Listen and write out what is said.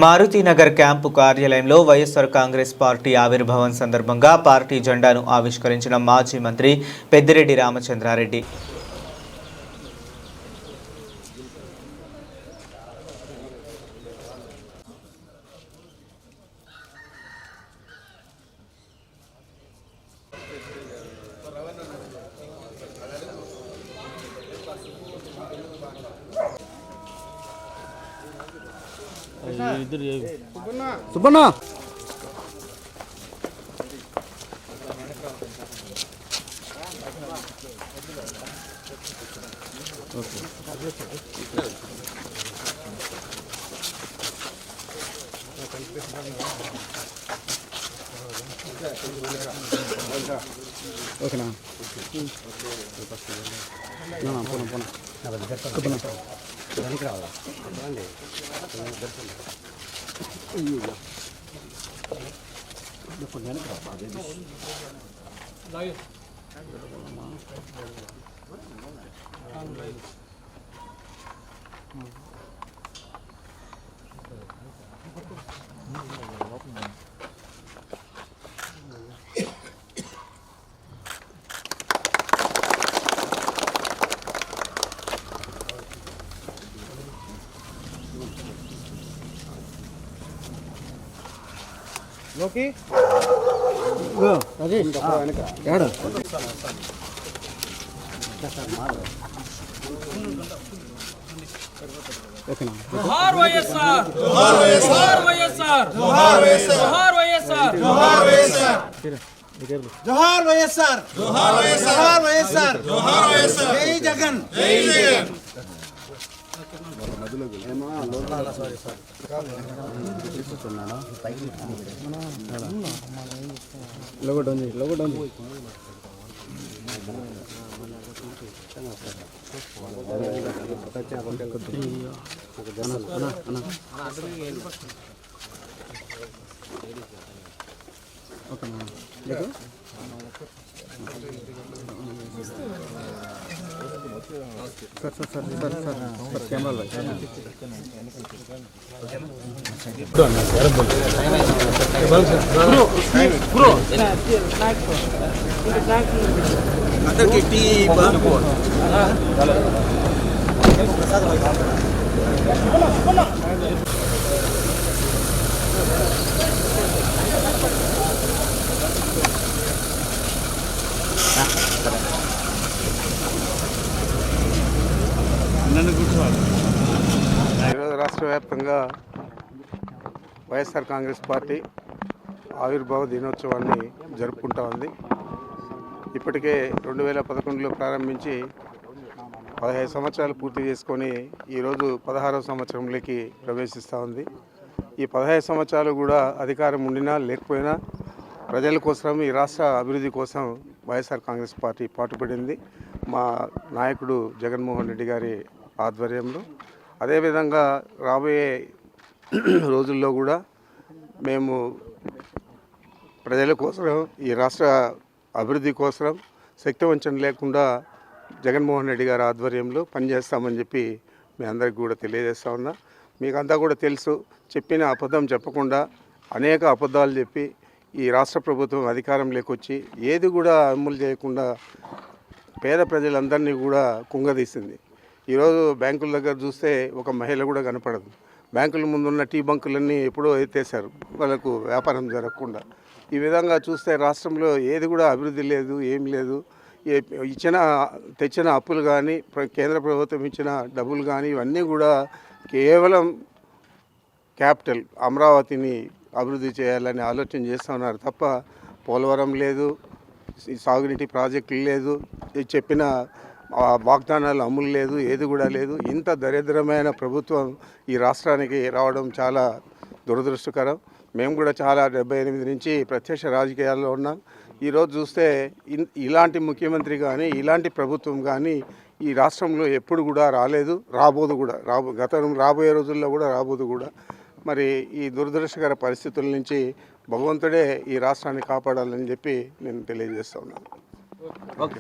Maruthi Nagar camp కార్యాలయంలో YSR Congress party ఆవిర్భావం సందర్భంగా పార్టీ జెండాను ఆవిష్కరించిన మాజీ మంత్రి పెద్దిరెడ్డి రామచంద్రారెడ్డి. సుబ్బన్న ఓకేనా పోనా పోనా దానికి రావాలా లోకి అదే ఏడా ఓకేనా జోహార్ వైఎస్ఆర్ జోహార్ వైఎస్ఆర్ జోహార్ వైఎస్ఆర్ జోహార్ వైఎస్ఆర్ జోహార్ వైఎస్ఆర్ జోహార్ వైఎస్ఆర్ జోహార్ వైఎస్ఆర్ జోహార్ వైఎస్ఆర్ జోహార్ వైఎస్ఆర్ జై జగన్ జై జగన్ లోగో డౌన్ ఓకేనా सर कैमरा రాష్ట్ర వ్యాప్తంగా వైఎస్ఆర్ కాంగ్రెస్ పార్టీ ఆవిర్భావ దినోత్సవాన్ని జరుపుకుంటా ఉంది. ఇప్పటికే 2011లో ప్రారంభించి 15 సంవత్సరాలు పూర్తి చేసుకొని ఈరోజు 16వ సంవత్సరంలోకి ప్రవేశిస్తూ ఉంది. ఈ 15 సంవత్సరాలు కూడా అధికారం ఉండినా లేకపోయినా ప్రజల కోసం, ఈ రాష్ట్ర అభివృద్ధి కోసం వైఎస్ఆర్ కాంగ్రెస్ పార్టీ పాటుపడింది. మా నాయకుడు జగన్మోహన్ రెడ్డి గారి ఆధ్వర్యంలో. అదేవిధంగా రాబోయే రోజుల్లో కూడా మేము ప్రజల కోసం, ఈ రాష్ట్ర అభివృద్ధి కోసం శక్తివంచన లేకుండా జగన్మోహన్ రెడ్డి గారి ఆధ్వర్యంలో పనిచేస్తామని చెప్పి మీ అందరికీ కూడా తెలియజేస్తా ఉన్నా. మీకంతా కూడా తెలుసు, చెప్పిన అబద్ధం చెప్పకుండా అనేక అబద్ధాలు చెప్పి ఈ రాష్ట్ర ప్రభుత్వం అధికారంలోకి వచ్చి ఏది కూడా అమలు చేయకుండా పేద ప్రజలందరినీ కూడా కుంగదీసింది. ఈరోజు బ్యాంకుల దగ్గర చూస్తే ఒక మహిళ కూడా కనపడదు. బ్యాంకుల ముందున్న టీ బంకులన్నీ ఎప్పుడో ఎత్తేసారు వాళ్ళకు వ్యాపారం జరగకుండా. ఈ విధంగా చూస్తే రాష్ట్రంలో ఏది కూడా అభివృద్ధి లేదు, ఏం లేదు. తెచ్చిన అప్పులు కానీ, కేంద్ర ప్రభుత్వం ఇచ్చిన డబ్బులు కానీ ఇవన్నీ కూడా కేవలం క్యాపిటల్ అమరావతిని అభివృద్ధి చేయాలని ఆలోచన చేస్తున్నారు తప్ప పోలవరం లేదు, సాగునీటి ప్రాజెక్టులు లేదు, చెప్పిన వాగ్దానాలు అమలు లేదు, ఏది కూడా లేదు. ఇంత దరిద్రమైన ప్రభుత్వం ఈ రాష్ట్రానికి రావడం చాలా దురదృష్టకరం. మేము కూడా చాలా 78 నుంచి ప్రత్యక్ష రాజకీయాల్లో ఉన్నాం. ఈరోజు చూస్తే ఇలాంటి ముఖ్యమంత్రి కానీ, ఇలాంటి ప్రభుత్వం కానీ ఈ రాష్ట్రంలో ఎప్పుడు కూడా రాలేదు, రాబోదు కూడా. రాబోయే రోజుల్లో కూడా రాబోదు కూడా. మరి ఈ దురదృష్టకర పరిస్థితుల నుంచి భగవంతుడే ఈ రాష్ట్రాన్ని కాపాడాలని చెప్పి నేను తెలియజేస్తా ఉన్నాను. ఓకే.